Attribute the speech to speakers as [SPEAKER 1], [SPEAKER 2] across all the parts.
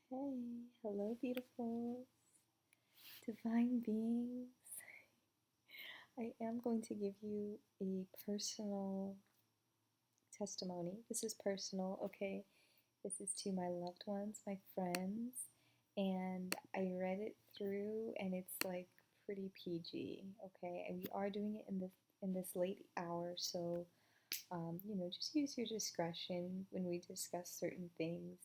[SPEAKER 1] Hey, hello, beautiful divine beings. I am going to give you a personal testimony. This is personal, okay? This is to my loved ones, my friends, and I read it through, and it's like pretty PG, okay? And we are doing it in this late hour, so just use your discretion when we discuss certain things,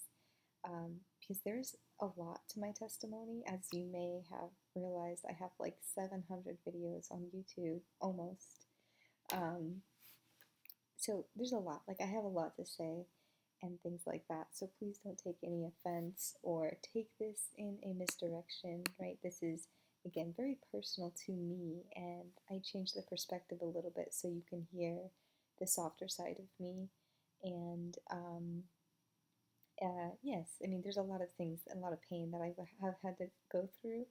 [SPEAKER 1] because there's a lot to my testimony. As you may have realized, I have like 700 videos on YouTube almost. Um, so there's a lot. Like, I have a lot to say and things like that. So please don't take any offense or take this in a misdirection, right? This is, again, very personal to me, and I changed the perspective a little bit so you can hear the softer side of me. And yes, I mean, there's a lot of things, a lot of pain that I have had to go through.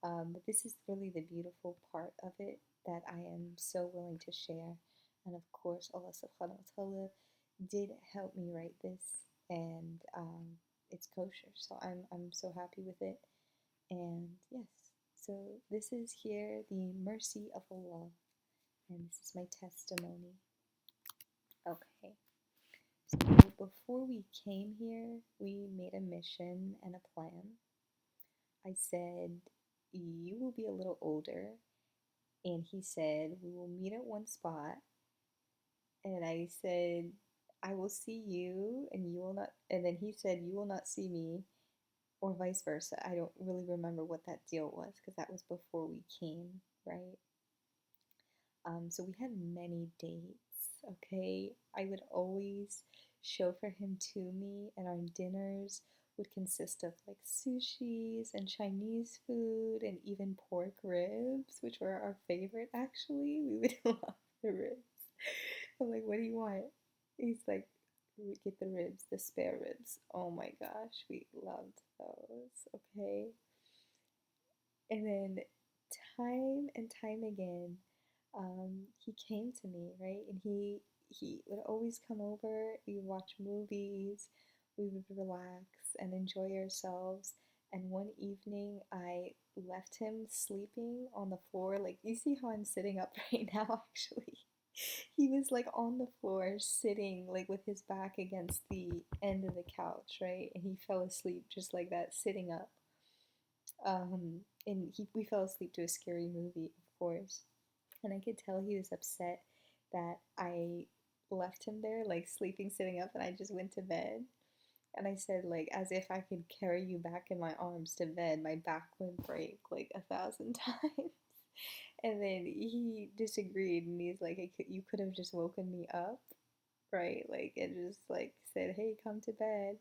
[SPEAKER 1] But this is really the beautiful part of it that I am so willing to share. And of course, Allah subhanahu wa ta'ala did help me write this, and it's kosher. So I'm so happy with it. And yes, so this is here the mercy of Allah, and this is my testimony. Okay. So before we came here, we made a mission and a plan. I said, "You will be a little older." And he said, "We will meet at one spot." And I said, "I will see you, and you will not." And then he said, "You will not see me," or vice versa. I don't really remember what that deal was because that was before we came, right? So we had many dates, okay? I would always chauffeur him to me, and our dinners would consist of like sushis and Chinese food and even pork ribs, which were our favorite actually. We would love the ribs. I'm like, "What do you want?" He's like, "We get the ribs, the spare ribs." Oh my gosh, we loved those, okay? And then time and time again, he came to me, right? And he would always come over. We would watch movies, we would relax and enjoy ourselves. And one evening, I left him sleeping on the floor. Like, you see how I'm sitting up right now, actually. He was like on the floor, sitting like with his back against the end of the couch, right? And he fell asleep just like that, sitting up. And we fell asleep to a scary movie, of course. And I could tell he was upset that I left him there, like sleeping, sitting up, and I just went to bed. And I said, like, as if I could carry you back in my arms to bed, my back would break like 1,000 times. And then he disagreed, and he's like, "You could have just woken me up, right? Like, and just like said, hey, come to bed."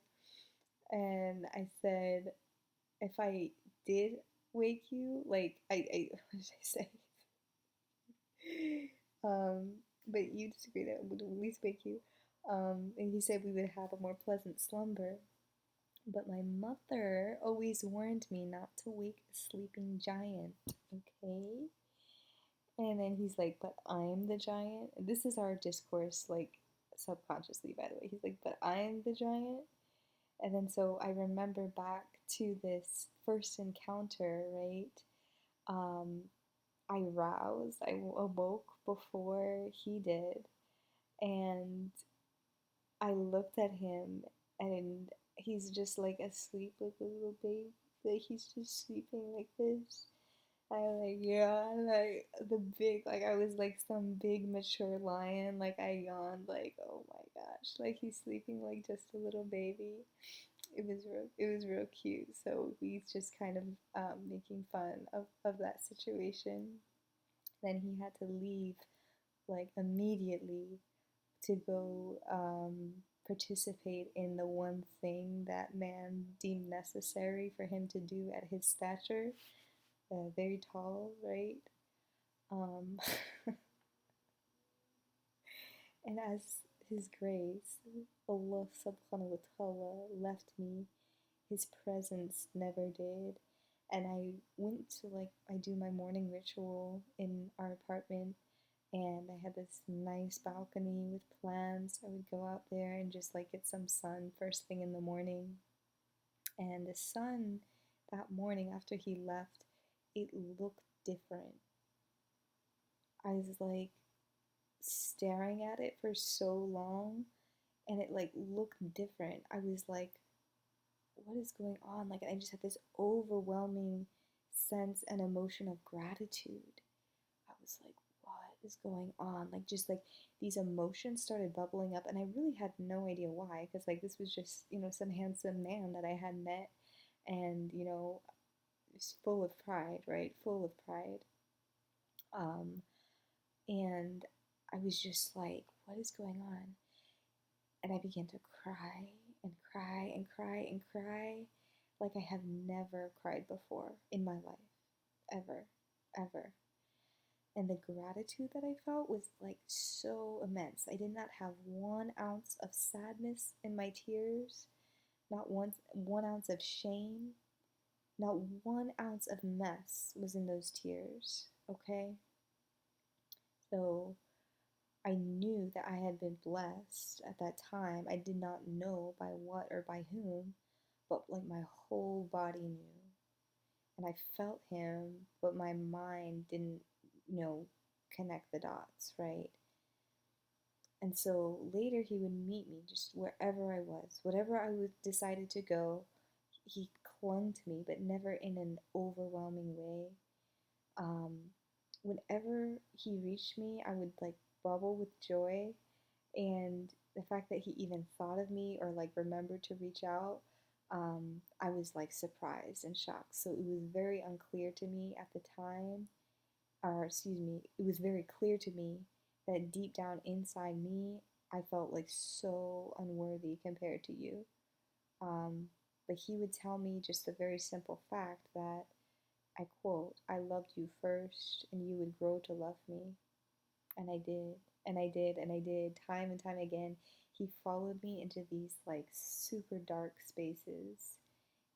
[SPEAKER 1] And I said, "If I did wake you, like, what did I say? Um, but you disagree that it would at least wake you." And he said we would have a more pleasant slumber. But my mother always warned me not to wake a sleeping giant, okay? And then he's like, "But I'm the giant." This is our discourse, like, subconsciously, by the way. He's like, "But I'm the giant." And then so I remember back to this first encounter, right? Um, I roused, I awoke before he did, and I looked at him, and he's just like asleep like a little baby. Like, he's just sleeping like this. I like, yeah, like the big, like I was like some big mature lion. Like, I yawned, like, oh my gosh, like he's sleeping like just a little baby. It was real cute. So he's just kind of making fun of that situation. Then he had to leave like immediately to go participate in the one thing that man deemed necessary for him to do at his stature. Very tall, right? Um, and as His grace, Allah subhanahu wa ta'ala, left me, His presence never did. And I went to, like, I do my morning ritual in our apartment, and I had this nice balcony with plants. I would go out there and just like get some sun first thing in the morning. And the sun that morning after he left, it looked different. I was like staring at it for so long and it like looked different. I was like, what is going on? Like, I just had this overwhelming sense and emotion of gratitude. I was like, what is going on? Like, just like these emotions started bubbling up, and I really had no idea why, because like this was just, some handsome man that I had met, and, was full of pride, right? Full of pride. Um, and I was just like, what is going on? And I began to cry and cry and cry and cry like I have never cried before in my life, ever, ever. And the gratitude that I felt was like so immense. I did not have 1 ounce of sadness in my tears, not 1 ounce of shame, not 1 ounce of mess was in those tears. Okay? So I knew that I had been blessed at that time. I did not know by what or by whom, but like my whole body knew. And I felt him, but my mind didn't, you know, connect the dots, right? And so later he would meet me just wherever I was, whatever I would decided to go. He clung to me, but never in an overwhelming way. Um, Whenever he reached me, I would like bubble with joy, and the fact that he even thought of me or like remembered to reach out, I was like surprised and shocked. So it was very unclear to me at the time, or excuse me, it was very clear to me that deep down inside me, I felt like so unworthy compared to you. Um, but he would tell me just the very simple fact that, I quote, I loved you first and you would grow to love me. And I did, and I did, and I did, time and time again. He followed me into these like super dark spaces,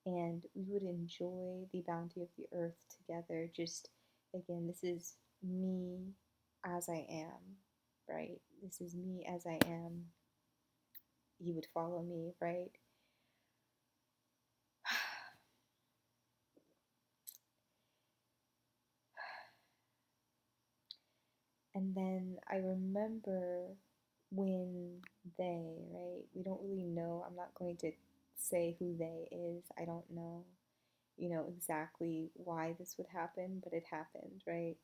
[SPEAKER 1] and we would enjoy the bounty of the earth together. Just again, this is me as I am, right? This is me as I am. He would follow me, right? And then I remember when right? We don't really know. I'm not going to say who they is. I don't know, exactly why this would happen, but it happened, right?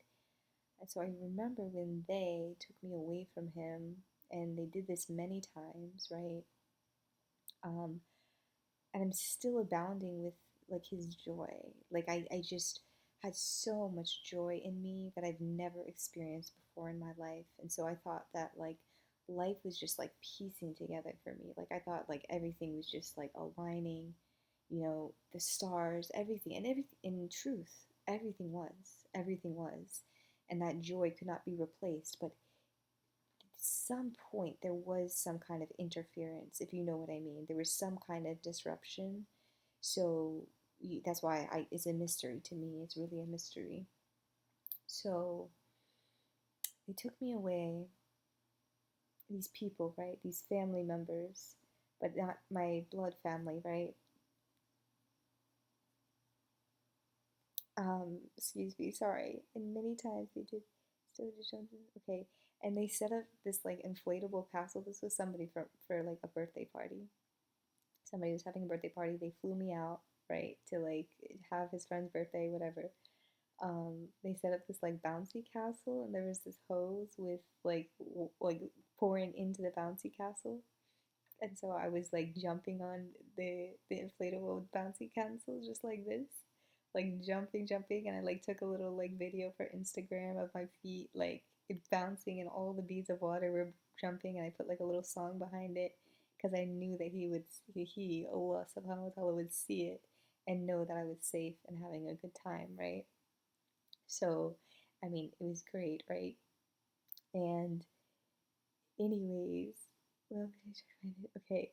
[SPEAKER 1] And so I remember when they took me away from him, and they did this many times, right? Um, and I'm still abounding with like his joy. Like I just had so much joy in me that I've never experienced before in my life. And so I thought that like life was just like piecing together for me. Like I thought like everything was just like aligning, the stars, everything, and everything in truth, everything was. Everything was. And that joy could not be replaced. But some point there was some kind of interference, if you know what I mean. There was some kind of disruption. So that's why it's a mystery to me. It's really a mystery. So they took me away, these people, right? These family members, but not my blood family, right? Excuse me, sorry. And many times they did still did something. Okay. And they set up this like inflatable castle. This was somebody for like a birthday party. Somebody was having a birthday party. They flew me out, right, to like have his friend's birthday, whatever. They set up this like bouncy castle, and there was this hose with like pouring into the bouncy castle. And so I was like jumping on the inflatable bouncy castle just like this, like jumping, and I like took a little like video for Instagram of my feet like it bouncing, and all the beads of water were jumping, and I put like a little song behind it because I knew that Allah subhanahu wa ta'ala would see it and know that I was safe and having a good time, right? So, I mean, it was great, right? And anyways, well, okay,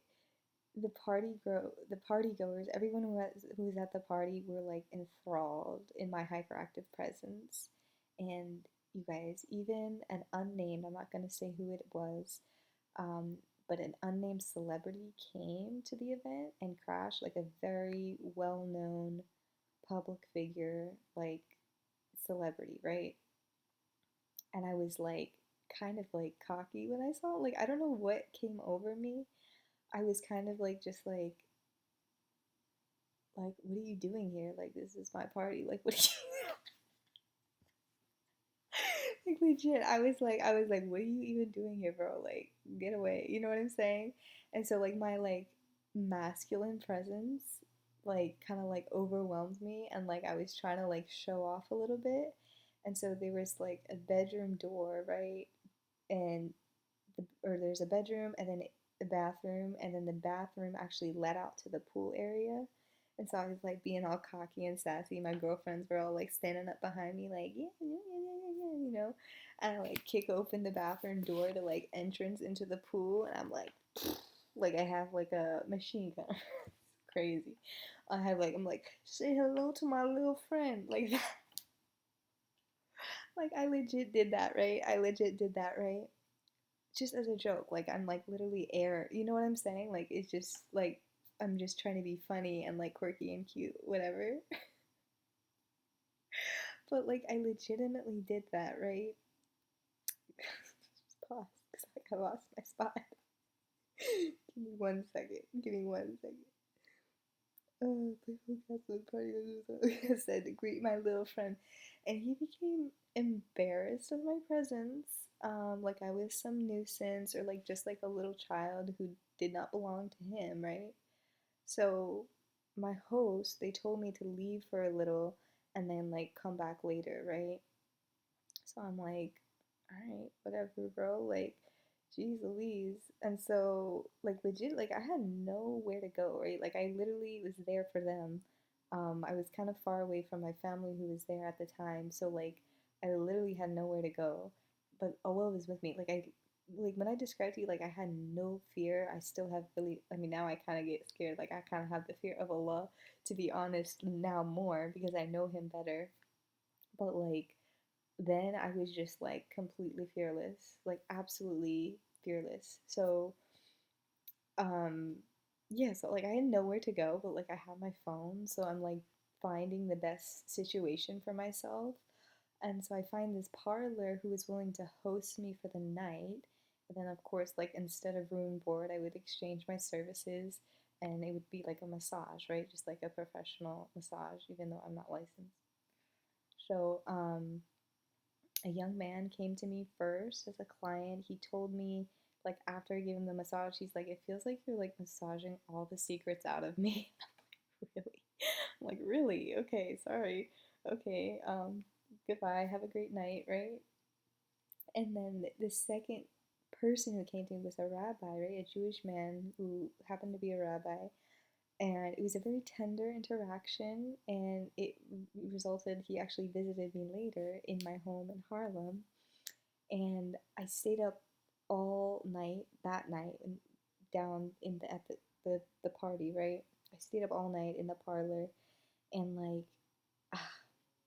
[SPEAKER 1] the party goers, everyone who was at the party were like enthralled in my hyperactive presence. And you guys, even an unnamed, I'm not gonna say who it was, um, but an unnamed celebrity came to the event and crashed, like a very well known public figure, like celebrity, right? And I was like kind of like cocky when I saw it. Like I don't know what came over me. I was kind of like just like what are you doing here? Like this is my party. Like what are you like legit, I was like, what are you even doing here, bro? Like, get away. You know what I'm saying? And so like my like masculine presence like kind of like overwhelmed me and like I was trying to like show off a little bit. And so there was like a bedroom door, right? And or there's a bedroom and then a bathroom and then the bathroom actually led out to the pool area. And so I was like being all cocky and sassy. My girlfriends were all like standing up behind me, like, yeah, yeah, yeah, yeah, yeah, yeah, you know. And I like kick open the bathroom door to like entrance into the pool. And I'm like I have like a machine gun. It's crazy. I'm like, say hello to my little friend. Like that. Like I legit did that, right? I legit did that, right? Just as a joke. Like I'm like literally air. You know what I'm saying? Like it's just like I'm just trying to be funny and like quirky and cute, whatever. But like I legitimately did that, right? Just pause because like I lost my spot. Give me 1 second. Give me 1 second. Oh, the Catholic party I said to greet my little friend, and he became embarrassed of my presence, like I was some nuisance or like just like a little child who did not belong to him, right? So my host, they told me to leave for a little and then like come back later, right? So I'm like, all right, whatever, bro. Like, geez Louise. And so, like, legit, like, I had nowhere to go, right? Like, I literally was there for them. I was kind of far away from my family who was there at the time. So, like, I literally had nowhere to go. But Allah was with me. Like, when I described to you, like, I had no fear. I still have really, I mean, now I kind of get scared. Like, I kind of have the fear of Allah, to be honest, now more because I know Him better. But, like, then I was just like completely fearless, like absolutely fearless. So, um, yeah, so like I had nowhere to go, but like I had my phone, so I'm like finding the best situation for myself. And so I find this parlor who was willing to host me for the night. And then, of course, like instead of room board, I would exchange my services and it would be like a massage, right? Just like a professional massage, even though I'm not licensed. So, a young man came to me first as a client. He told me, like, after I gave him the massage, he's like, it feels like you're like massaging all the secrets out of me. I'm like, really? I'm like, really? Okay, sorry. Okay, goodbye. Have a great night, right? And then the second person who came to me was a rabbi, right? A Jewish man who happened to be a rabbi. And it was a very tender interaction, and it resulted, he actually visited me later in my home in Harlem, and I stayed up all night that night and down in the at the party, right? I stayed up all night in the parlor and like ah,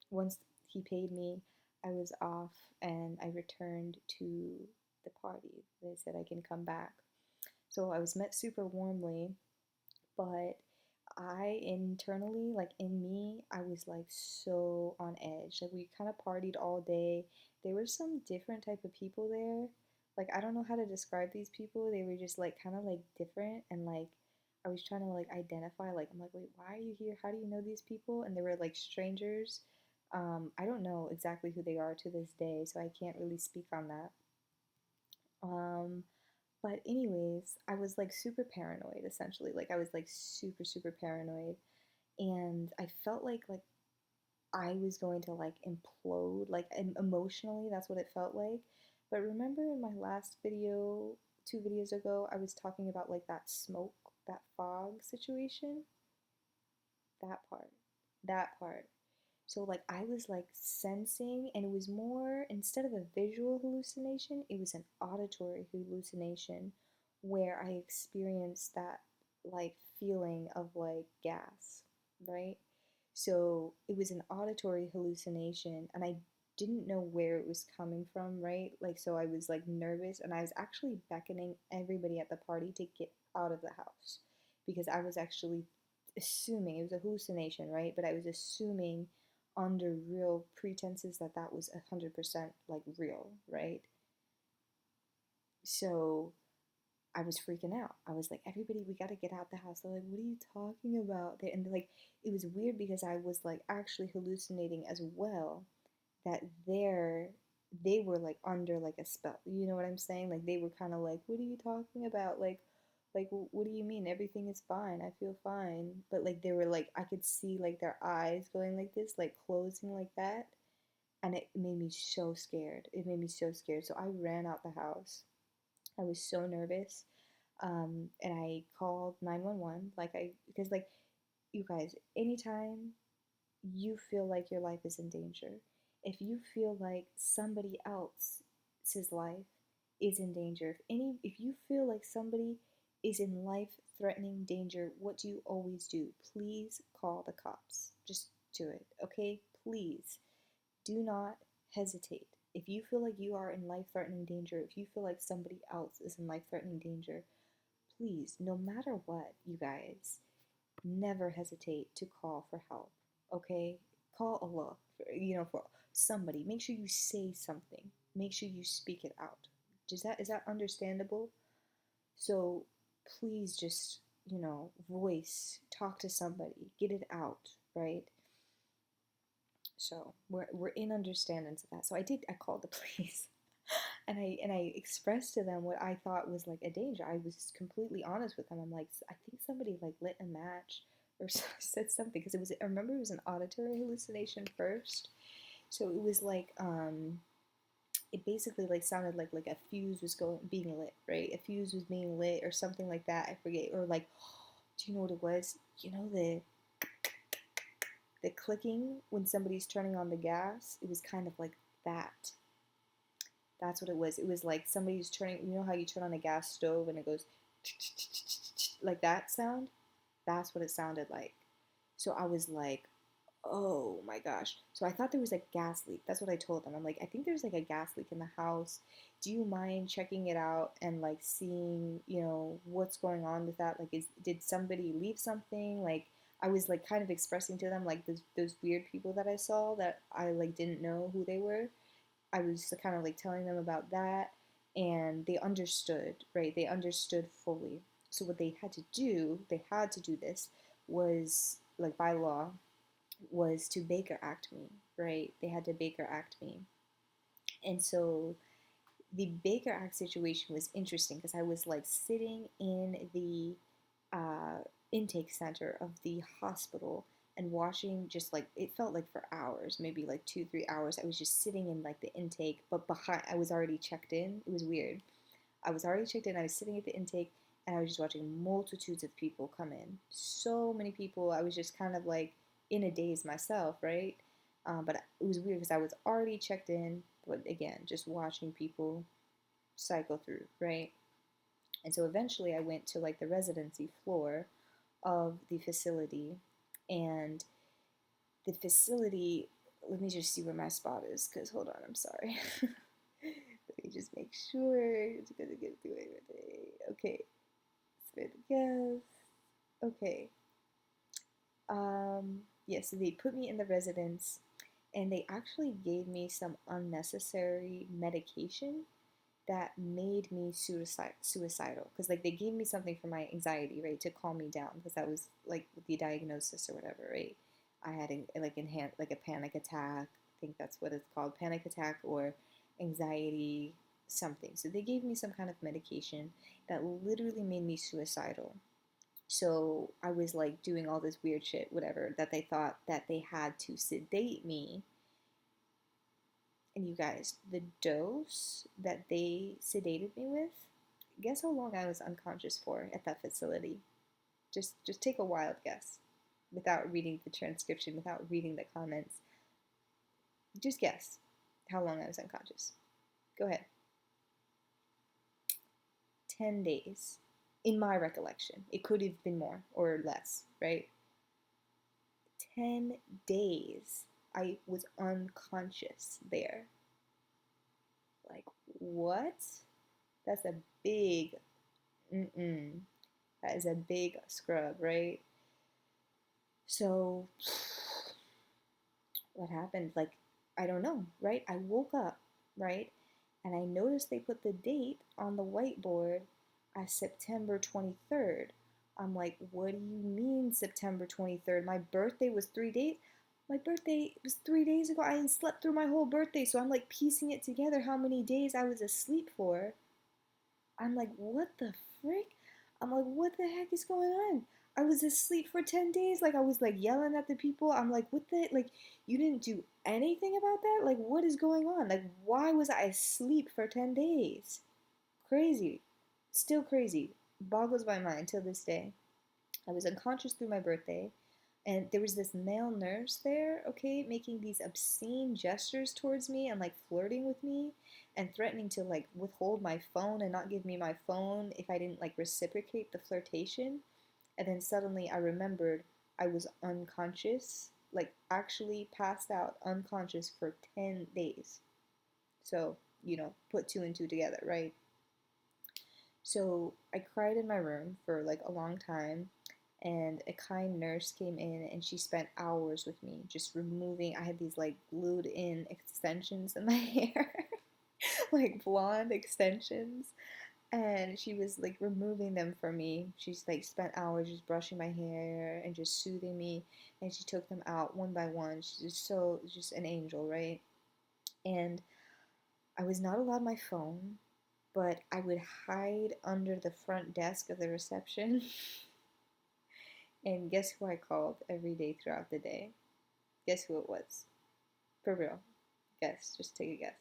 [SPEAKER 1] once he paid me, I was off and I returned to the party. They said I can come back. So I was met super warmly, but I internally, like in me, I was like so on edge. Like we kind of partied all day. There were some different type of people there. Like I don't know how to describe these people. They were just like kind of like different and like I was trying to like identify like I'm like, "Wait, why are you here? How do you know these people?" And they were like strangers. I don't know exactly who they are to this day, so I can't really speak on that. Um, but anyways, I was like super paranoid essentially. Like I was like super super paranoid and I felt like I was going to like implode like emotionally. That's what it felt like. But remember in my last video, 2 videos ago, I was talking about like that smoke, that fog situation. That part. That part. So like I was like sensing and it was more instead of a visual hallucination, it was an auditory hallucination where I experienced that like feeling of like gas, right? So it was an auditory hallucination and I didn't know where it was coming from, right? Like, so I was like nervous, and I was actually beckoning everybody at the party to get out of the house because I was actually assuming it was a hallucination, right? But I was assuming under real pretenses that that was 100% like real, right? So I was freaking out. I was like, everybody, we got to get out the house. They're like, what are you talking about? And like, it was weird because I was like actually hallucinating as well. That they were like under like a spell. You know what I'm saying? Like they were kind of like, what are you talking about? Like what do you mean? Everything is fine. I feel fine. But like they were like, I could see like their eyes going like this, like closing like that. And it made me so scared. It made me so scared. So I ran out the house. I was so nervous. And I called 911. Because like, you guys, anytime you feel like your life is in danger, if you feel like somebody else's life is in danger, if you feel like somebody is in life-threatening danger, what do you always do? Please call the cops. Just do it, okay? Please do not hesitate. If you feel like you are in life-threatening danger, if you feel like somebody else is in life-threatening danger, please, no matter what, you guys, never hesitate to call for help. Okay, call Allah. For somebody. Make sure you say something. Make sure you speak it out. Is that understandable? So please just voice, talk to somebody, get it out, right? So we're in understandings of that. So I called the police. And I expressed to them what I thought was like a danger. I was completely honest with them. I'm like, I think somebody like lit a match or said something because I remember it was an auditory hallucination first. So it was like it basically like sounded like a fuse was being lit, right? A fuse was being lit or something like that. I forget. Or like, do you know what it was? You know the clicking when somebody's turning on the gas? It was kind of like that. That's what it was. It was like somebody's turning, you know how you turn on a gas stove and it goes like that sound? That's what it sounded like. So I was like, oh my gosh. So I thought there was a gas leak. That's what I told them. I'm like, I think there's like a gas leak in the house. Do you mind checking it out and like seeing, what's going on with that? Like, did somebody leave something? Like, I was like kind of expressing to them like those weird people that I saw that I like didn't know who they were. I was kind of like telling them about that, and they understood, right? They understood fully. So what they had to do this, was like by law, was to Baker Act me, right? They had to Baker Act me. And so the Baker Act situation was interesting because I was like sitting in the intake center of the hospital and watching, just like it felt like for hours, maybe like 2 3 hours. I was just sitting in like the intake, but behind I was already checked in. It was weird. I was already checked in. I was sitting at the intake, and I was just watching multitudes of people come in. So many people. I was just kind of like in a daze myself, right? But it was weird because I was already checked in, but again, just watching people cycle through, right? And so eventually I went to like the residency floor of the facility, and the facility, let me just see where my spot is, because hold on, I'm sorry. Let me just make sure it's gonna get through everything. Okay, spare the guest. Okay. Yeah, so they put me in the residence, and they actually gave me some unnecessary medication that made me suicidal, because like they gave me something for my anxiety, right, to calm me down, because that was like the diagnosis or whatever, right? I had like a panic attack. I think that's what it's called, panic attack or anxiety something. So they gave me some kind of medication that literally made me suicidal. So I was like doing all this weird shit, whatever, that they thought that they had to sedate me. And you guys, the dose that they sedated me with, guess how long I was unconscious for at that facility? Just take a wild guess, without reading the transcription, without reading the comments. Just guess how long I was unconscious. Go ahead. 10 days. In my recollection. It could have been more or less, right? 10 days. I was unconscious there. Like, what? That's a big, mm-mm. That is a big scrub, right? So, what happened? Like, I don't know, right? I woke up, right? And I noticed they put the date on the whiteboard as September 23rd. I'm like, what do you mean September 23rd? My birthday was 3 days. My birthday was 3 days ago. I hadn't slept through my whole birthday. So I'm like piecing it together how many days I was asleep for. I'm like, what the frick? I'm like, what the heck is going on? I was asleep for 10 days. Like, I was like yelling at the people. I'm like, what the, like, you didn't do anything about that? Like, what is going on? Like, why was I asleep for 10 days? Crazy. Still crazy. Boggles my mind till this day. I was unconscious through my birthday. And there was this male nurse there, okay, making these obscene gestures towards me and like flirting with me and threatening to like withhold my phone and not give me my phone if I didn't like reciprocate the flirtation. And then suddenly I remembered I was unconscious, like actually passed out unconscious for 10 days. So, put two and two together, right? So I cried in my room for like a long time, and a kind nurse came in and she spent hours with me just removing. I had these like glued in extensions in my hair, like blonde extensions, and she was like removing them for me. She's like spent hours just brushing my hair and just soothing me, and she took them out one by one. She's just an angel, right? And I was not allowed my phone, but I would hide under the front desk of the reception. And guess who I called every day throughout the day? Guess who it was? For real. Guess. Just take a guess.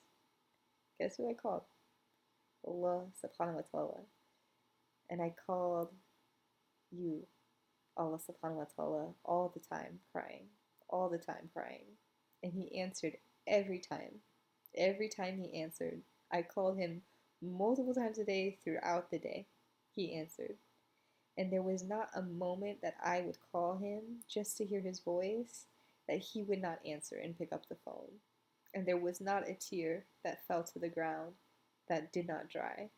[SPEAKER 1] Guess who I called? Allah subhanahu wa ta'ala. And I called you, Allah subhanahu wa ta'ala, all the time crying. All the time crying. And he answered every time. Every time he answered. I called him multiple times a day throughout the day. He answered. And there was not a moment that I would call him just to hear his voice that he would not answer and pick up the phone. And there was not a tear that fell to the ground that did not dry,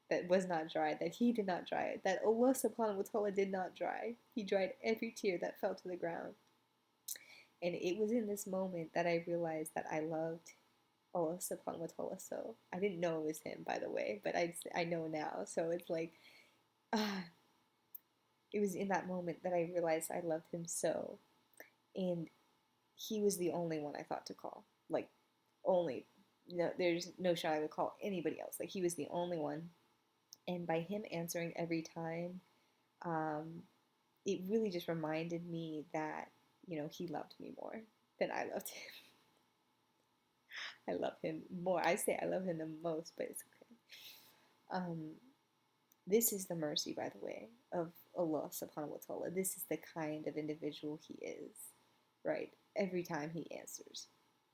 [SPEAKER 1] that was not dry, that he did not dry, that Allah subhanahu wa ta'ala did not dry. He dried every tear that fell to the ground. And it was in this moment that I realized that I loved Allah subhanahu wa ta'ala so. I didn't know it was him, by the way, but I know now. So it's like, ah, it was in that moment that I realized I loved him so. And he was the only one I thought to call. Like, only. No, there's no shot I would call anybody else. Like, he was the only one. And by him answering every time, it really just reminded me that, he loved me more than I loved him. I love him more. I say I love him the most, but it's okay. Um, this is the mercy, by the way, of Allah subhanahu wa ta'ala. This is the kind of individual he is, right? Every time he answers,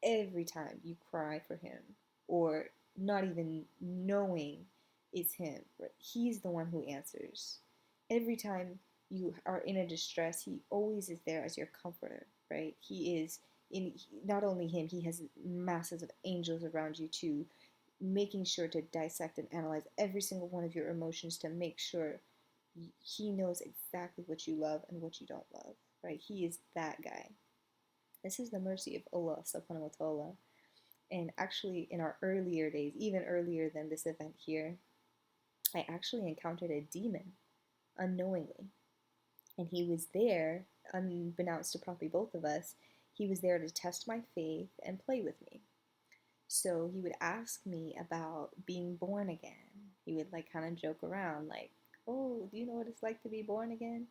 [SPEAKER 1] every time you cry for him, or not even knowing it's him, right? He's the one who answers. Every time you are in a distress, he always is there as your comforter, right? He is in, not only him, he has masses of angels around you too, making sure to dissect and analyze every single one of your emotions to make sure he knows exactly what you love and what you don't love, right? He is that guy. This is the mercy of Allah subhanahu wa ta'ala. And actually, in our earlier days, even earlier than this event here, I actually encountered a demon unknowingly. And he was there, unbeknownst to probably both of us, he was there to test my faith and play with me. So he would ask me about being born again. He would like kind of joke around, like, "Oh, do you know what it's like to be born again?"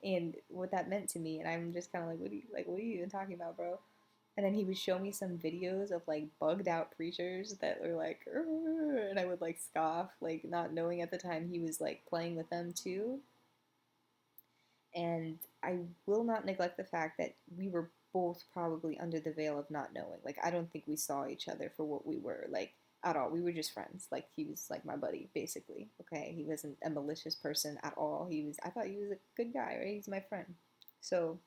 [SPEAKER 1] And what that meant to me, and I'm just kind of like, what are you even talking about, bro? And then he would show me some videos of like bugged out preachers that were like, "Urgh," and I would like scoff, like not knowing at the time he was like playing with them too. And I will not neglect the fact that we were both probably under the veil of not knowing. Like, I don't think we saw each other for what we were, like, at all. We were just friends. Like, he was like my buddy, basically. Okay, he wasn't a malicious person at all. I thought he was a good guy, right? He's my friend. So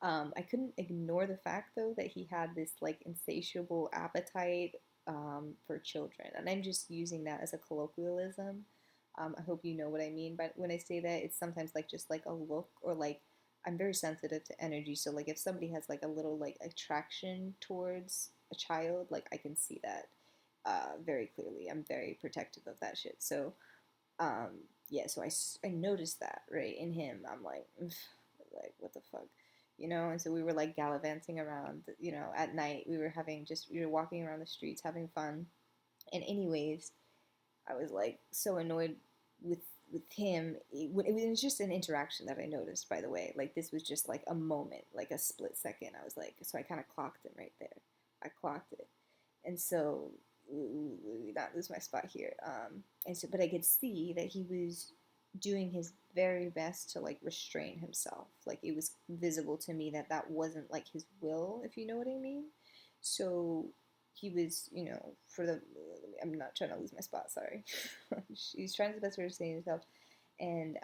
[SPEAKER 1] I couldn't ignore the fact though that he had this like insatiable appetite for children, and I'm just using that as a colloquialism. I hope you know what I mean, but when I say that, it's sometimes like just like a look, or like I'm very sensitive to energy, so like if somebody has like a little like attraction towards a child, like I can see that very clearly. I'm very protective of that shit. So um, yeah, so I noticed that right in him. I'm like what the fuck, you know? And so we were like gallivanting around, you know, at night. We were walking around the streets having fun. And anyways, I was like so annoyed with with him. It was just an interaction that I noticed, by the way. Like this was just like a moment, like a split second. I was like, so I kind of clocked him right there. I clocked it, and so not lose my spot here. And so, but I could see that he was doing his very best to like restrain himself. Like it was visible to me that that wasn't like his will, if you know what I mean. So he was, you know, for the. I'm not trying to lose my spot. Sorry. He's trying his best to restrain himself, and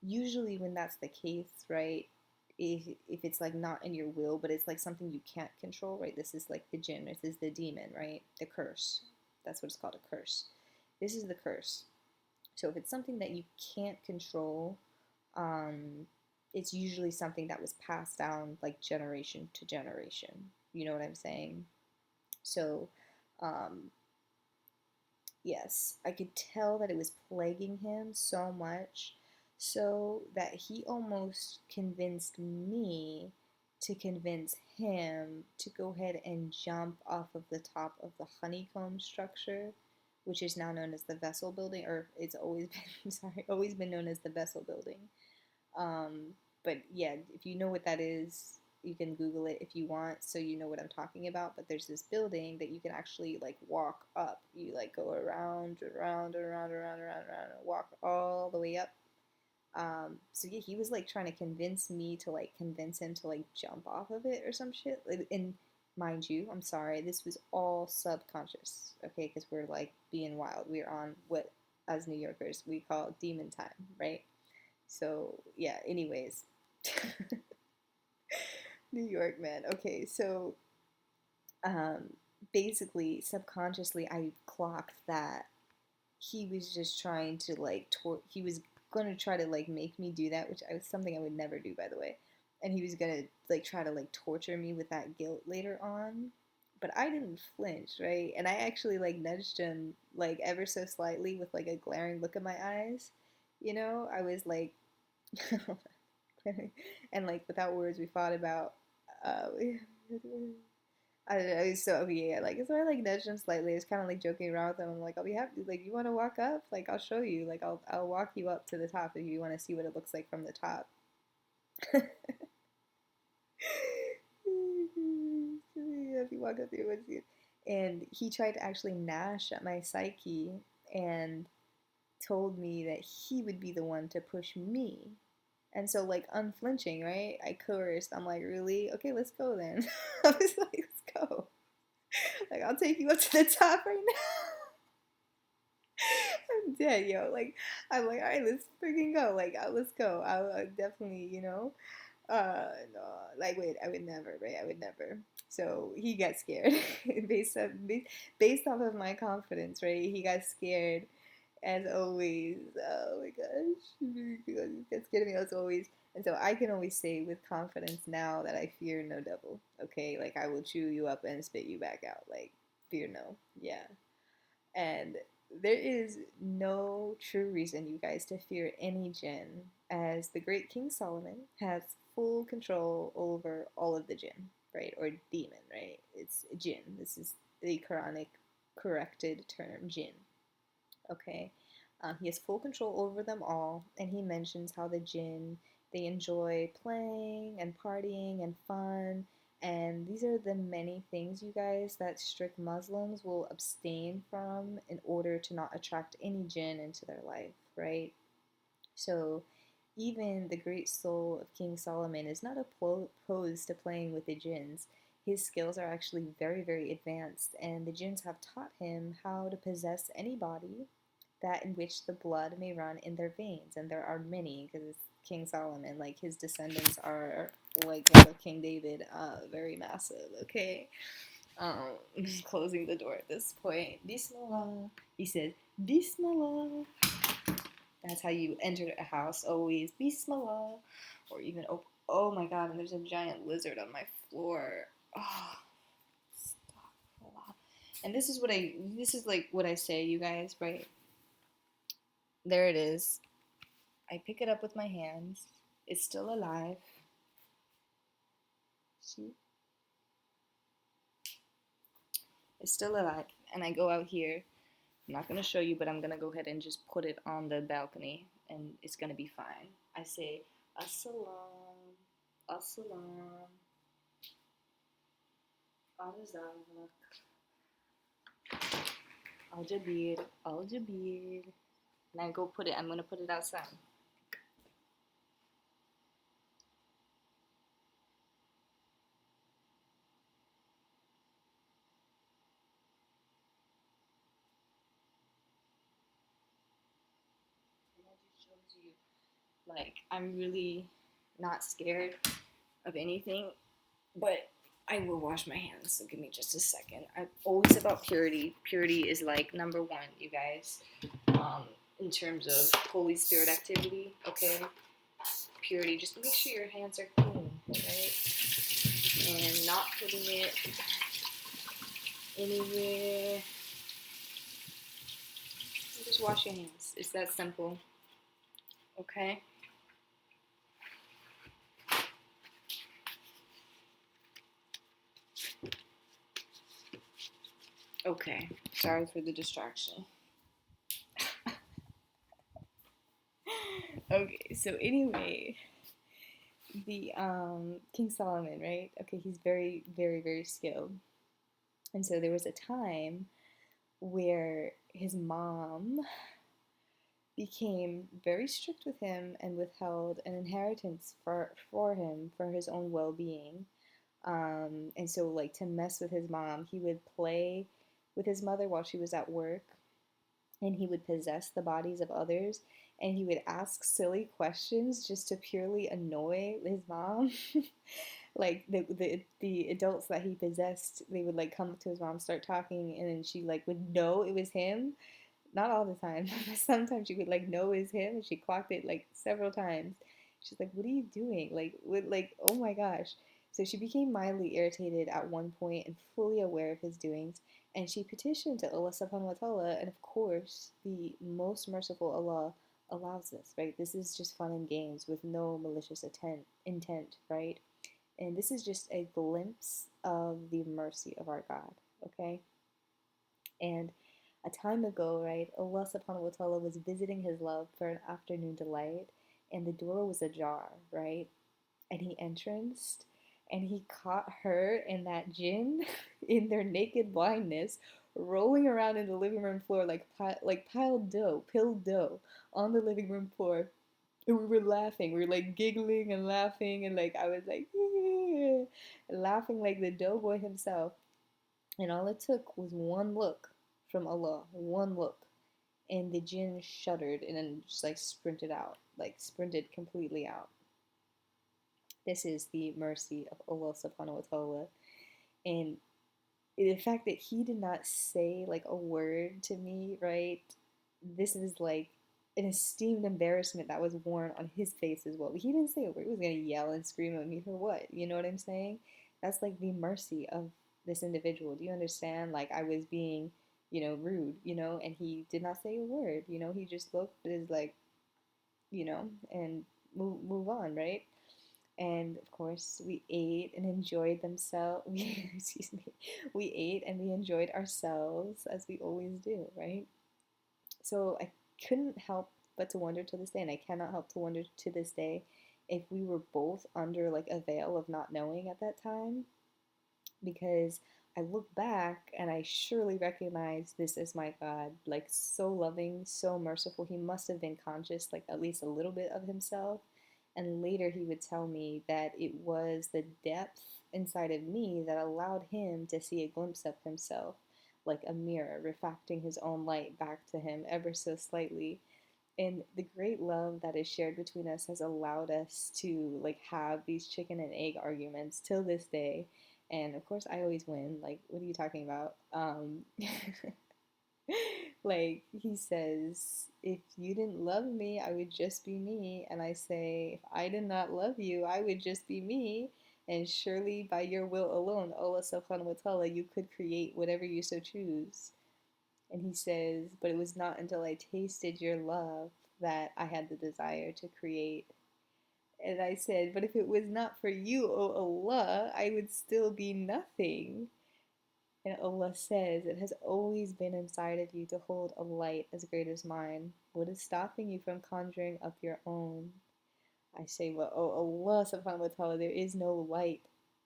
[SPEAKER 1] usually when that's the case, right? If it's like not in your will, but it's like something you can't control, right? This is like the jinn, this is the demon, right? The curse. That's what it's called, a curse. This is the curse. So if it's something that you can't control, um, it's usually something that was passed down like generation to generation. You know what I'm saying? So, um, yes, I could tell that it was plaguing him so much so that he almost convinced me to convince him to go ahead and jump off of the top of the honeycomb structure, which is now known as the vessel building, or it's always been, sorry, always been known as the vessel building. Um, but yeah, if you know what that is, you can Google it if you want, so you know what I'm talking about. But there's this building that you can actually like walk up. You like go around, around, around, around, around, around, and walk all the way up. So yeah, he was like trying to convince me to like convince him to like jump off of it or some shit. And mind you, I'm sorry, this was all subconscious, okay? Because we're like being wild. We're on what, as New Yorkers, we call demon time, right? So yeah, anyways. New York, man. Okay, so um basically subconsciously I clocked that he was just trying to like he was gonna try to like make me do that, which I was something I would never do, by the way. And he was gonna like try to like torture me with that guilt later on. But I didn't flinch, right? And I actually like nudged him like ever so slightly with like a glaring look in my eyes. You know, I was like and like without words we fought about uh I don't know, it was so yeah, like so I like nudged him slightly. I was kinda like joking around with him. I'm like, I'll be happy, like, you wanna walk up? Like I'll show you. Like I'll walk you up to the top if you wanna see what it looks like from the top. If you walk up there, what's it? And he tried to actually gnash at my psyche and told me that he would be the one to push me. And so, like, unflinching, right? I coerced. I'm like, really? Okay, let's go then. I was like, let's go. Like, I'll take you up to the top right now. I'm dead, yo. Like, I'm like, all right, let's freaking go. Like, let's go. I'll definitely, you know. No, like, wait, I would never, right? I would never. So he got scared based off of my confidence, right? He got scared as always. Oh my gosh, he got scared of me as always. And so I can always say with confidence now that I fear no devil. Okay, like I will chew you up and spit you back out. Like fear no, yeah. And there is no true reason, you guys, to fear any jinn, as the great King Solomon has full control over all of the jinn, right? Or demon, right? It's jinn. This is the Quranic corrected term, jinn. Okay. He has full control over them all, and he mentions how the jinn, they enjoy playing and partying and fun, and these are the many things, you guys, that strict Muslims will abstain from in order to not attract any jinn into their life, right? So even the great soul of King Solomon is not opposed to playing with the jinns. His skills are actually very, very advanced, and the jinns have taught him how to possess any body that in which the blood may run in their veins, and there are many because King Solomon. Like his descendants are like that of King David, very massive. Okay, just closing the door at this point. Bismillah. He said, Bismillah. That's how you enter a house. Always Bismillah, or even open. Oh my God! And there's a giant lizard on my floor. Oh, stop. And this is what I. This is like what I say, you guys. Right there, it is. I pick it up with my hands. It's still alive. See? It's still alive. And I go out here. I'm not going to show you, but I'm going to go ahead and just put it on the balcony. And it's going to be fine. I say, Assalam, Assalam, Al-Jabir, Al-Jabir, Al-Jabir. And I go put it, I'm going to put it outside. And that just shows you, like, I'm really not scared of anything, but I will wash my hands, so give me just a second. I'm always about purity. Purity is like number one, you guys, in terms of Holy Spirit activity, okay? Purity, just make sure your hands are clean, right? And not putting it anywhere. Just wash your hands. It's that simple, okay? Okay, sorry for the distraction. Okay, so anyway, the King Solomon, right? Okay, he's very, very, very skilled. And so there was a time where his mom became very strict with him and withheld an inheritance for him for his own well-being. And so, like, to mess with his mom, he would play with his mother while she was at work, and he would possess the bodies of others, and he would ask silly questions just to purely annoy his mom. Like the adults that he possessed, they would like come up to his mom, start talking, and then she like would know it was him. Not all the time, but sometimes she would like know it was him, and she clocked it like several times. She's like, "What are you doing?" Like, with like, oh my gosh. So she became mildly irritated at one point and fully aware of his doings, and she petitioned to Allah subhanahu wa ta'ala, and of course, the most merciful Allah allows this, right? This is just fun and games with no malicious intent, right? And this is just a glimpse of the mercy of our God, okay? And a time ago, right, Allah subhanahu wa ta'ala was visiting his love for an afternoon delight, and the door was ajar, right? And he entranced, and he caught her and that jinn in their naked blindness, rolling around in the living room floor like pilled dough on the living room floor. And we were laughing. We were like giggling and laughing, and like I was like, yeah, laughing like the doughboy himself. And all it took was one look from Allah, one look, and the jinn shuddered and then just like sprinted out, like sprinted completely out. This is the mercy of Allah subhanahu wa ta'ala. And the fact that he did not say like a word to me, right? This is like an esteemed embarrassment that was worn on his face as well. He didn't say a word. He was gonna yell and scream at me for what? You know what I'm saying? That's like the mercy of this individual. Do you understand? Like I was being, rude, and he did not say a word. He just looked at his like, and move on, right? And of course, we ate and enjoyed themselves. Excuse me. We ate and we enjoyed ourselves as we always do, right? So I couldn't help but to wonder to this day, and I cannot help to wonder to this day, if we were both under like a veil of not knowing at that time, because I look back and I surely recognize this as my God, like so loving, so merciful. He must have been conscious, like at least a little bit of himself. And later he would tell me that it was the depth inside of me that allowed him to see a glimpse of himself, like a mirror refracting his own light back to him ever so slightly. And the great love that is shared between us has allowed us to like have these chicken and egg arguments till this day. And of course I always win. Like, what are you talking about? Like, he says, if you didn't love me, I would just be me. And I say, if I did not love you, I would just be me. And surely by your will alone, Allah subhanahu wa ta'ala, you could create whatever you so choose. And he says, but it was not until I tasted your love that I had the desire to create. And I said, but if it was not for you, O Allah, I would still be nothing. And Allah says, it has always been inside of you to hold a light as great as mine. What is stopping you from conjuring up your own? I say, well, oh Allah subhanahu wa ta'ala, there is no light,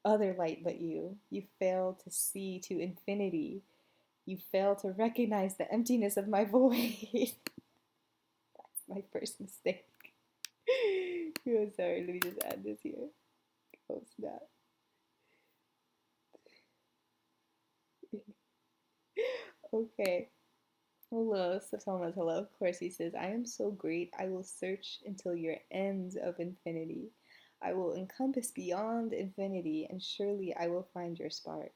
[SPEAKER 1] other light but you. You fail to see to infinity. You fail to recognize the emptiness of my void. That's my first mistake. Oh, sorry, let me just add this here. Oh, snap. Okay. Hello, Satoma hello. Of course, he says, I am so great, I will search until your ends of infinity. I will encompass beyond infinity, and surely I will find your spark.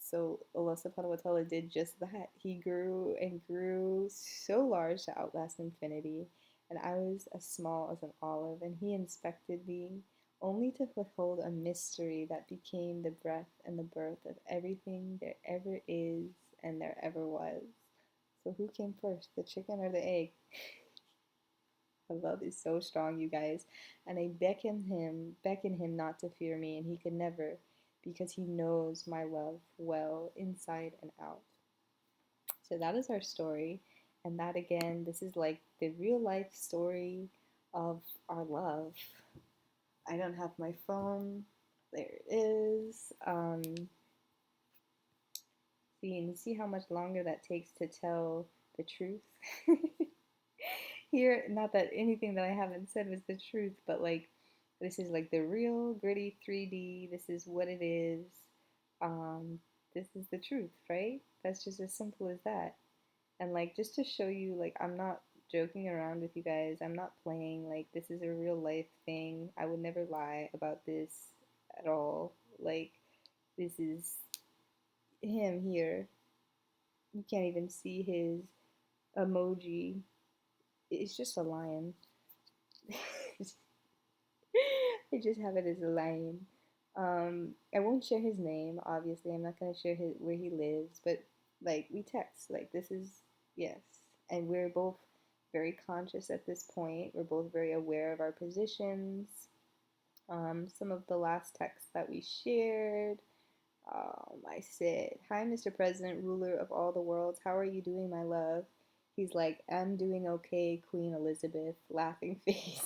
[SPEAKER 1] So Allah subhanahu wa ta'ala did just that. He grew and grew so large to outlast infinity, and I was as small as an olive, and he inspected me only to withhold a mystery that became the breath and the birth of everything there ever is and there ever was. So who came first, the chicken or the egg? The love is so strong, you guys. And I beckon him not to fear me, and he could never, because he knows my love well, inside and out. So that is our story. And that again, this is like the real life story of our love. I don't have my phone. There it is. See, and you see how much longer that takes to tell the truth. Here, not that anything that I haven't said was the truth, but like this is like the real gritty 3D. This is what it is. Um, this is the truth, right? That's just as simple as that. And like just to show you, like I'm not joking around with you guys. I'm not playing. Like this is a real life thing. I would never lie about this at all. Like this is him here. You can't even see his emoji. It's just a lion. I just have it as a lion. I won't share his name. Obviously, I'm not gonna share his where he lives. But like we text. Like this is yes, and we're both very conscious at this point. We're both very aware of our positions. Some of the last texts that we shared. I said, "Hi, Mr. President, ruler of all the worlds. How are you doing, my love?" He's like, "I'm doing okay, Queen Elizabeth." Laughing face.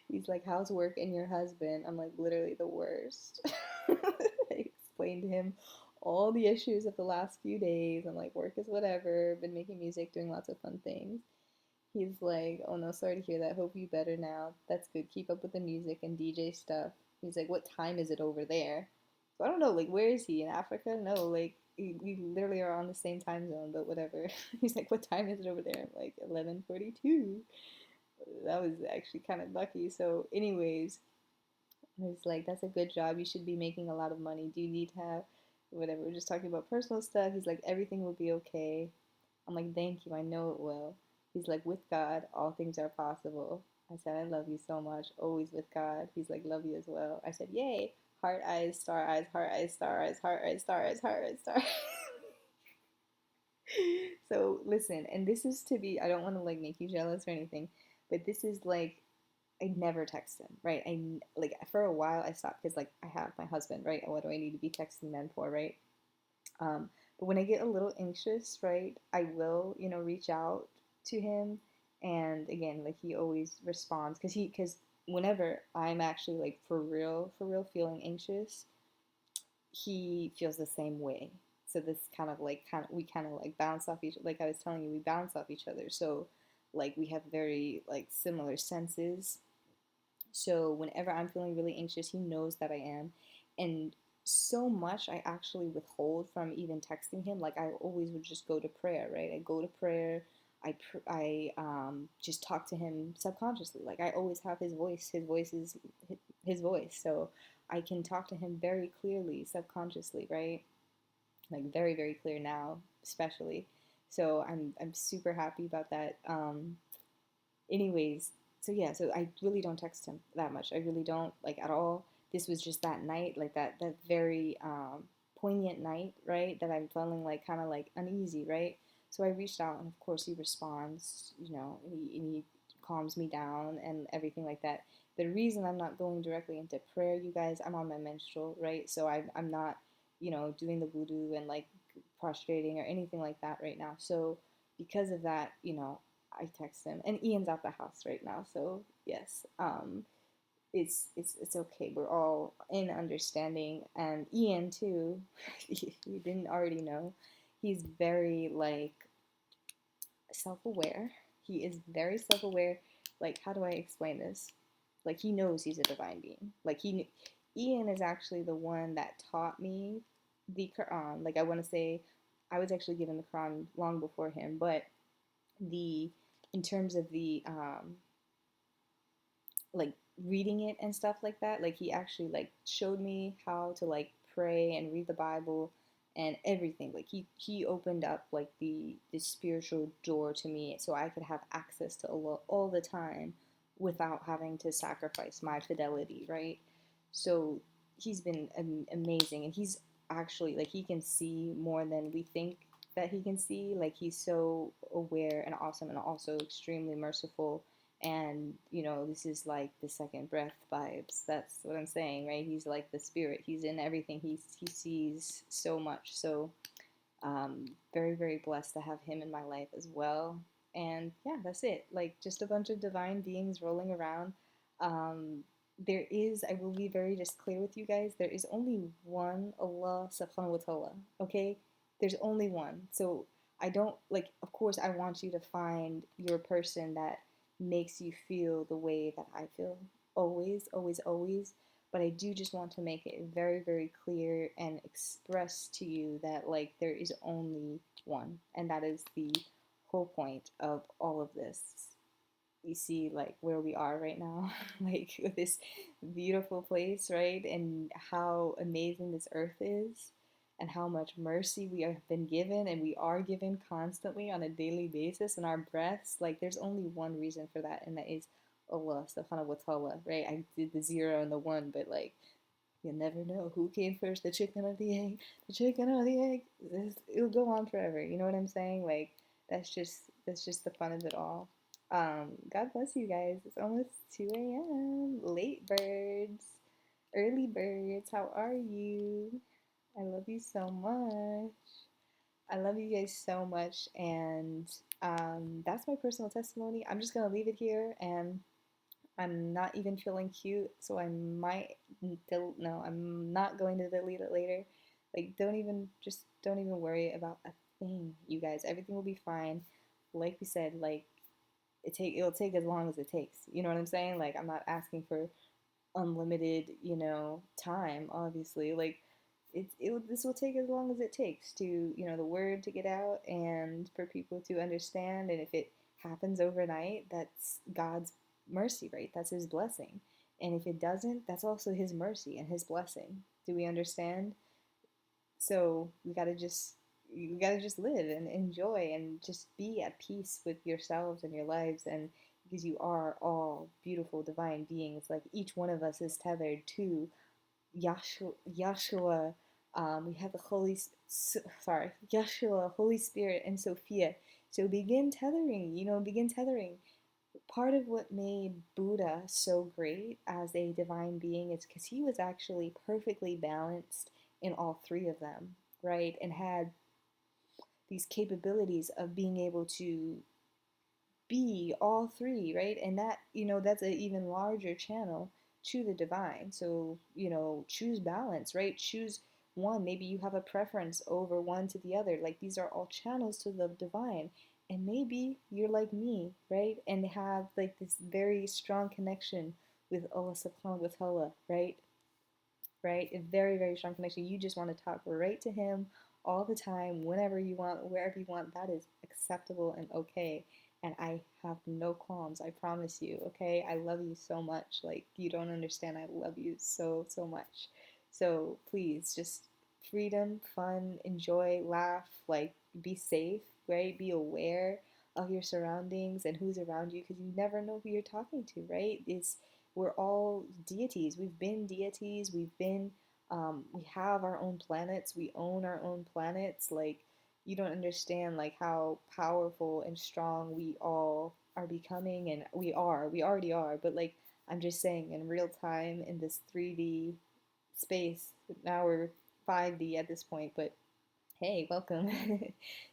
[SPEAKER 1] He's like, how's work and your husband? I'm like, literally the worst. I explained to him all the issues of the last few days. I'm like, work is whatever. Been making music, doing lots of fun things. He's like, oh no, sorry to hear that. Hope you better now. That's good. Keep up with the music and DJ stuff. He's like, what time is it over there? So I don't know, like, where is he? In Africa? No, like, we literally are on the same time zone, but whatever. He's like, what time is it over there? I'm like, 11:42. That was actually kind of lucky. So, anyways, he's like, that's a good job. You should be making a lot of money. Do you need to have whatever? We're just talking about personal stuff. He's like, everything will be okay. I'm like, thank you. I know it will. He's like, with God, all things are possible. I said, I love you so much. Always with God. He's like, love you as well. I said, yay. Heart eyes, star eyes, heart eyes, star eyes, heart eyes, star eyes, heart eyes, star eyes. So listen, and this is to be, I don't want to like make you jealous or anything, but this is like I never text him, right? I like for a while I stopped because like I have my husband, right? What do I need to be texting men for, right? But when I get a little anxious, right, I will, reach out to him, and again, like he always responds because whenever I'm actually like for real feeling anxious, he feels the same way. So this kind of we kind of like bounce off each like I was telling you, we bounce off each other. So like we have very like similar senses. So whenever I'm feeling really anxious, he knows that I am. And so much I actually withhold from even texting him. Like I always would just go to prayer, right? I go to prayer. I just talk to him subconsciously. Like I always have his voice. His voice is his voice, so I can talk to him very clearly subconsciously, right? Like very very clear now, especially. So I'm super happy about that. Anyways, so yeah, so I really don't text him that much. I really don't, like, at all. This was just that night, like that very poignant night, right? That I'm feeling like kind of like uneasy, right? So I reached out, and of course he responds, and he calms me down and everything like that. The reason I'm not going directly into prayer, you guys, I'm on my menstrual, right? So I'm not, doing the voodoo and like prostrating or anything like that right now. So because of that, I text him, and Ian's at the house right now, so yes, it's okay. We're all in understanding, and Ian too. You didn't already know, he's very like self-aware. He is very self-aware. Like, how do I explain this? Like, he knows he's a divine being. Like Ian is actually the one that taught me the Quran. Like, I want to say, I was actually given the Quran long before him, but the in terms of the like reading it and stuff like that, like he actually like showed me how to like pray and read the Bible and everything. Like he opened up like the spiritual door to me so I could have access to Allah all the time without having to sacrifice my fidelity, right? So he's been amazing, and he's actually like he can see more than we think that he can see. Like he's so aware and awesome, and also extremely merciful. And this is like the second breath vibes. That's what I'm saying, right? He's like the spirit. He's in everything. He sees so much. So very very blessed to have him in my life as well. And yeah, that's it. Like just a bunch of divine beings rolling around. um, there is, I will be very just clear with you guys, there is only one Allah subhanahu wa ta'ala, okay? There's only one. So I don't, like, of course I want you to find your person that makes you feel the way that I feel, always always always. But I do just want to make it very, very clear and express to you that, like, there is only one, and that is the whole point of all of this. You see, like, where we are right now, like, with this beautiful place, right? And how amazing this earth is, and how much mercy we have been given, and we are given constantly on a daily basis in our breaths. Like, there's only one reason for that, and that is Allah subhanahu wa ta'ala, right? I did the zero and the one, but like, you'll never know who came first, the chicken or the egg. The chicken or the egg. It'll go on forever. You know what I'm saying? Like that's just the fun of it all. God bless you guys. It's almost 2 a.m. Late birds, early birds. How are you? I love you so much. I love you guys so much, and that's my personal testimony. I'm just gonna leave it here, and I'm not even feeling cute, so I might no, I'm not going to delete it later. Like, don't even worry about a thing, you guys. Everything will be fine. Like we said, like it'll take as long as it takes. You know what I'm saying? Like, I'm not asking for unlimited, time. Obviously, like this will take as long as it takes to, the word to get out and for people to understand. And if it happens overnight, that's God's mercy, right? That's His blessing. And if it doesn't, that's also His mercy and His blessing. Do we understand? So we gotta just live and enjoy and just be at peace with yourselves and your lives, and because you are all beautiful divine beings. Like, each one of us is tethered to Yahshua. We have the Yahshua, Holy Spirit, and Sophia. So begin tethering. Part of what made Buddha so great as a divine being is because he was actually perfectly balanced in all three of them, right? And had these capabilities of being able to be all three, right? And that, that's an even larger channel to the divine. So, choose balance, right? Choose one. Maybe you have a preference over one to the other. Like, these are all channels to the divine. And maybe you're like me, right? And have like this very strong connection with Allah subhanahu wa ta'ala, right? right? A very, very strong connection. You just want to talk right to him all the time, whenever you want, wherever you want. That is acceptable and okay. And I have no qualms, I promise you, okay? I love you so much. Like, you don't understand. I love you so, so much. So please, just freedom, fun, enjoy, laugh, like, be safe, right? Be aware of your surroundings and who's around you, because you never know who you're talking to, right? We're all deities. We've been deities. We have our own planets. We own our own planets. Like, you don't understand like how powerful and strong we all are becoming, and we already are. But like, I'm just saying, in real time, in this 3D space, now we're 5D at this point, but hey, welcome.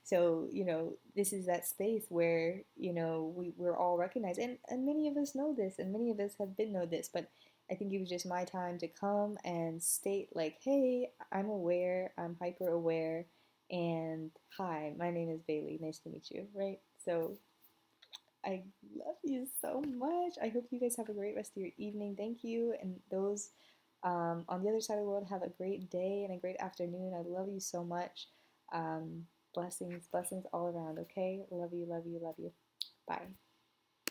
[SPEAKER 1] So, this is that space where, we're all recognized. And many of us know this, and many of us have been know this, but I think it was just my time to come and state, like, hey, I'm aware, I'm hyper aware, and hi, my name is Bailey. Nice to meet you, right? So, I love you so much. I hope you guys have a great rest of your evening. Thank you. And those on the other side of the world, have a great day and a great afternoon. I love you so much. Blessings, blessings all around, okay? Love you, love you, love you. Bye.